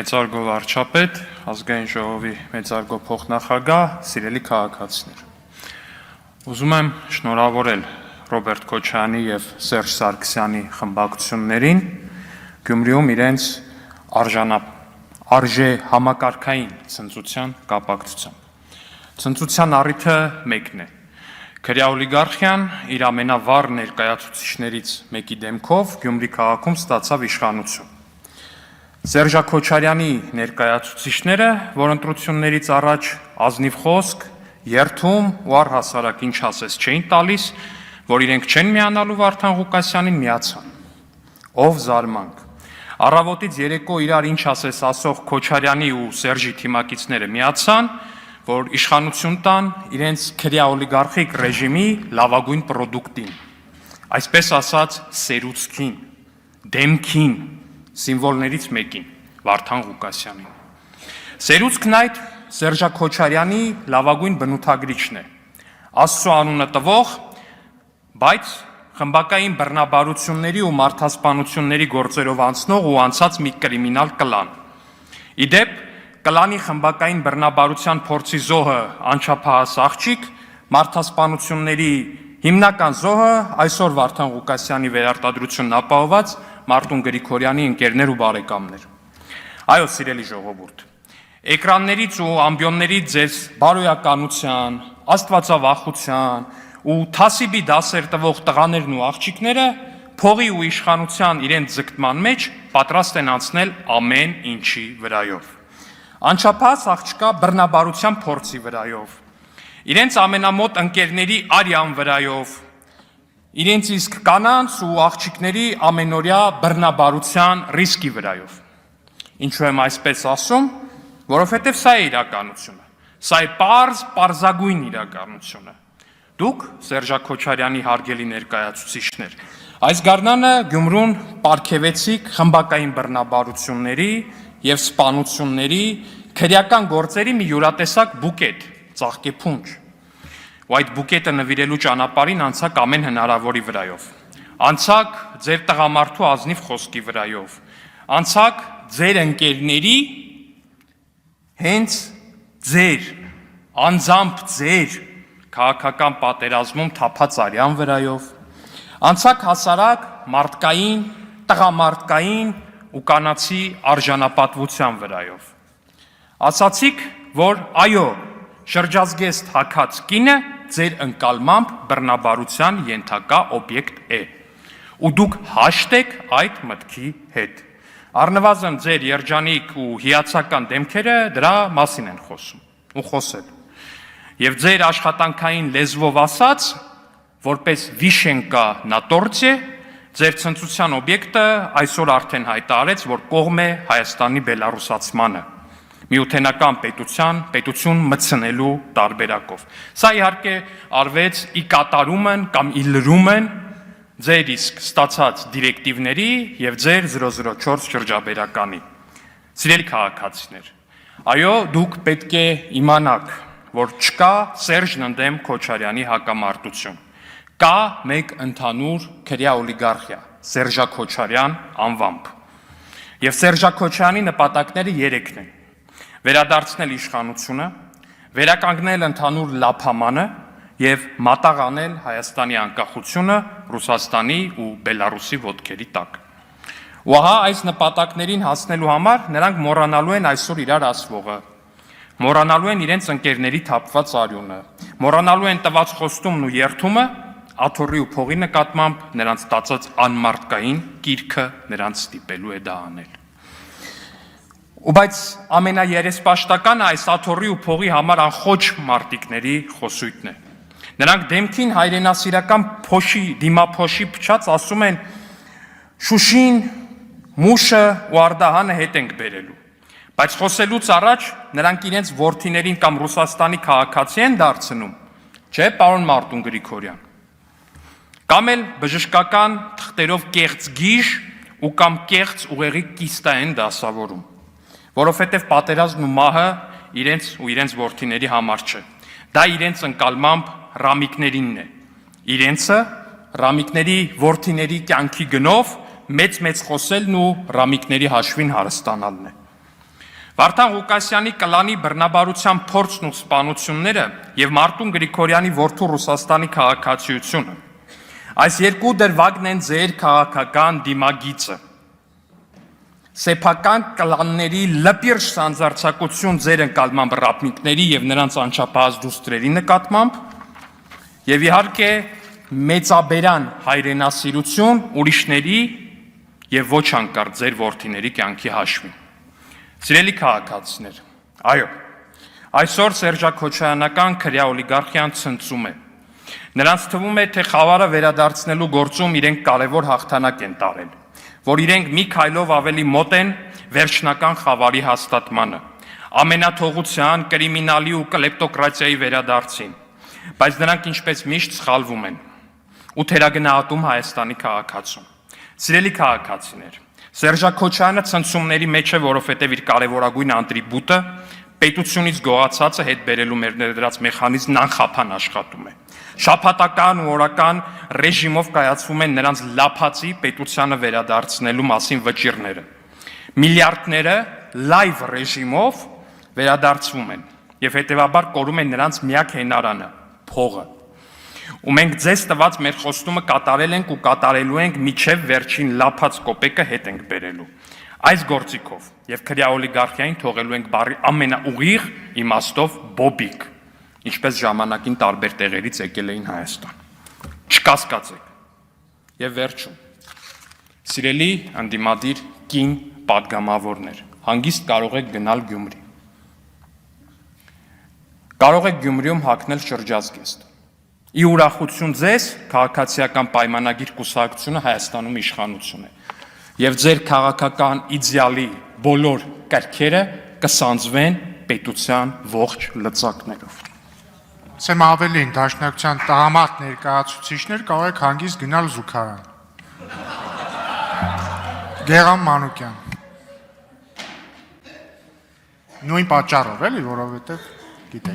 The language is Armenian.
Մեծարգո վարչապետ, ազգային ժողովի մեծարգո փոխնախագահ, սիրելի քաղաքացիներ։ Ուզում եմ շնորհավորել Ռոբերտ Քոչարյանի եւ Սերժ Սարգսյանի խմբակցություններին Գյումրիում իրենց արժե համակարգային ցնծության կապակցությամբ։ Ցնծության առիթը մեկն է։ Քրեա օլիգարխիան իր ամենավառ ներկայացուցիչներից մեկի դեմքով Գյումրի քաղաքում ստացավ իշխանություն։ Սերժ Քոչարյանի ներկայացուցիչները, որ ընտրություններից առաջ ազնիվ խոսք, երթում ու առհասարակ ինչ ասես չէին տալիս, որ իրենք չեն միանալու Վարդան Ղուկասյանին, միացան։ Ով զարմանք։ Առավոտից երեկո իրար ինչ ասես ասող Քոչարյանի ու Սերժի թիմակիցները միացան, որ իշխանություն տան իրենց քրեա օլիգարխիկ ռեժիմի լավագույն պրոդուկտին, այսպես ասած սերուցքին, դեմքին, սիմվոլներից մեկին, Վարդան Ղուկասյանին։ Սերուցքն այդ Սերժ Քոչարյանի լավագույն բնութագրիչն է, Աստծո անունը տվող, բայց խմբակային բռնաբարությունների ու մարդասպանությունների գործերով անցնող ու անցած մի կրիմինալ կլան։ Իդեպ, կլանի խմբակային բռնաբարության փորձի զոհը անչափահաս աղջիկ, մարդասպանությունների հիմնական զոհը այսօր Վարդան Ղուկասյանի վերարտադրությունն ապահոված Մարտուն Գրիգորյանի ընկերներ ու բարեկամներ։ Այո, սիրելի ժողովուրդ, էկրաններից ու ամբիոններից ձեզ բարոյականության, աստվածավախության ու թասիբի դասեր տվող տղաներն ու աղջիկները փողի ու իշխանության իրենց ձգտման մեջ պատրաստ են անցնել ամեն ինչի վրայով։ Անչափահաս աղջկա բռնաբարության փորձի վրայով, իրենց ամենամոտ ընկերների արյան վրայով, իրենց իսկ կանանց ու աղջիկների ամենօրյա բռնաբարության ռիսկի վրայով։ Ինչու եմ այսպես ասում, որովհետև սա է իրականությունը, սա է պարզագույն իրականությունը։ Դուք, Սերժ Քոչարյանի հարգելի ներկայացուցիչներ, այս գարնանը Գյումրուն պարգևեցիք խմբակային բռնաբարությունների եւ սպանությունների, քրեական գործերի մի յուրատեսակ բուկետ, ծաղկեփունջ։ Ու այդ բուկետը նվիրելու ճանապարհին անցակ ամեն հնարավորի վրայով։ Անցակ ձեր տղամարդու ազնիվ խոսքի վրայով։ Անցակ ձեր ընկերների հենց ձեր անձամբ ձեր քաղաքական պատերազմում թափած արյան վրայով։ Անցակ հասարակ մարդկային, տղամարդկային ու կանացի արժանապատվության վրայով։ Ասացիք, որ այո, շրջազգեստ հագած կինը ձեր ընկալմամբ բռնաբարության ենթակա օբյեկտ է, ու դուք հաշտ եք այդ մտքի հետ։ Առնվազն ձեր երջանիկ ու հիացական դեմքերը դրա մասին են խոսում ու խոսել։ Եվ ձեր աշխատանքային լեզվով ասած, որպես վիշենկա на торте, ձեր ցնծության օբյեկտը այսօր արդեն հայտարարեց, որ կողմ է Հայաստանի բելառուսացմանը, միութենական պետություն մտցնելու տարբերակով։ Սա իհարկե արվեց ի կատարումն կամ ի լրումն ձեր իսկ ստացած դիրեկտիվների եւ ձեր 004 շրջաբերականի։ Սիրելի քաղաքացիներ, այո, դուք պետք է իմանաք, որ չկա Սերժն ընդդեմ Քոչարյանի հակամարտություն։ Կա մեկ ընդհանուր քրեա օլիգարխիա, Սերժ Քոչարյան անվամբ։ Եվ Սերժ Քոչարյանի նպատակները 3-ն են. վերադարձնել իշխանությունը, վերականգնել ընդհանուր լափամանը եւ մատաղանել Հայաստանի անկախությունը Ռուսաստանի ու Բելառուսի ոտքերի տակ։ Ու ահա այս նպատակներին հասնելու համար նրանք մոռանալու են այսօր իրար ասվողը, մոռանալու են իրենց ընկերների թափված արյունը, մոռանալու են տված խոստումն ու երթումը աթոռի ու փողի նկատմամբ նրանց ստացած անմարդկային կիրքը նրանց ստիպելու է դա անել։ Ու բայց ամենաերեսպաշտականը այս աթոռի ու փողի համար անխոչ մարտիկների խոսույթն է։ Նրանք դեմքին հայրենասիրական փոշի, դիմափոշի փչած ասում են Շուշին, Մուշը ու Արդահանը հետ ենք բերելու։ Բայց խոսելուց առաջ նրանք իրենց որդիներին կամ Ռուսաստանի քաղաքացի են դարձնում, չէ, պարոն Մարտուն Գրիգորյան։ Կամ էլ բժշկական թղթերով կեղծ գիժ ու կամ կեղծ ուղեղի կիստա են դասավորում, որովհետև պատերազմն ու մահը իրենց ու իրենց որդիների համար չէ։ Դա իրենց ընկալմամբ ռամիկներինն է։ Իրենցը ռամիկների որդիների կյանքի գնով մեծ խոսելն ու ռամիկների հաշվին հարստանալն է։ Վարդան Ղուկասյանի կլանի բռնաբարության փորձն ու սպանությունները եւ Մարտուն Գրիգորյանի որդու Ռուսաստանի քաղաքացիությունը այս երկու դրվագն են ձեր քաղաքական դիմագիծը։ Սեփական կլանների լպիրշ սանձարձակություն ձեր ընկալման ռապնիկների եւ նրանց անչափահաս դուստրերի նկատմամբ եւ իհարկե մեծաբերան հայրենասիրություն ուրիշների եւ ոչ անկարծ ձեր որդիների կյանքի հաշվին։ Սիրելի քաղաքացիներ, այո, այսօր սերժաքոչայանական քրյա օլիգարխիան ցնծում է։ Նրանց թվում է, թե խավարը վերադարձնելու գործում իրենք կարևոր հաղթանակ են տարել, որ իրենք մի քայլով ավելի մոտ են վերջնական խավարի հաստատմանը, ամենաթողության, կրիմինալի ու կլեպտոկրատիայի վերադարձին, բայց նրանք ինչպես միշտ սխալվում են ու թերագնահատում Հայաստանի քաղաքացուն։ Սիրելի քաղաքացիներ, Սերժաքոչյանը ցնցումների մեջ է, որովհետև իր կարևորագույն անտրիբուտը պետությունից գողացածը հետ բերելու մեր ներդրած մեխանիզմն անխափան աշխատում է։ Շաբաթական ու օրական ռեժիմով կայացվում են նրանց լափացի պետությանը վերադարձնելու մասին վճիռները։ Միլիարդները լայվ ռեժիմով վերադարձվում են եւ հետեւաբար կորում են նրանց միակ հենարանը՝ փողը։ Ու մենք ձեզ տված մեր խոստումը կատարել ենք ու կատարելու ենք միջև վերջին լափած կոպեկը հետ ենք բերելու։ Այս գործիքով եւ քրյա օլիգարխիային թողելու ենք բարի ամենաուղիղ իմաստով բոբիկ, ինչպես ժամանակին տարբեր տեղերից եկել էին Հայաստան։ Չկասկածեք։ Եվ վերջում, սիրելի անդիմադիր կին պատգամավորներ, հանգիստ կարող եք գնալ Գյումրի։ Կարող եք Գյումրիում հագնել շրջազգեստ։ Ի ուրախություն ձեզ, քաղաքացիական պայմանագիր կուսակցությունը Հայաստանում իշխանություն է, եւ ձեր քաղաքական իդեալի բոլոր կարգերը կսանձվեն պետության ողջ լծակներով։ Ասեմ ավելին, Դաշնակցության տղամարդ ներկայացուցիչներ կարող եք հանգիստ գնալ զուգարան։ Գեղամ Մանուկյան։ Նույն պատճառով էլի, որովհետեւ գիտեք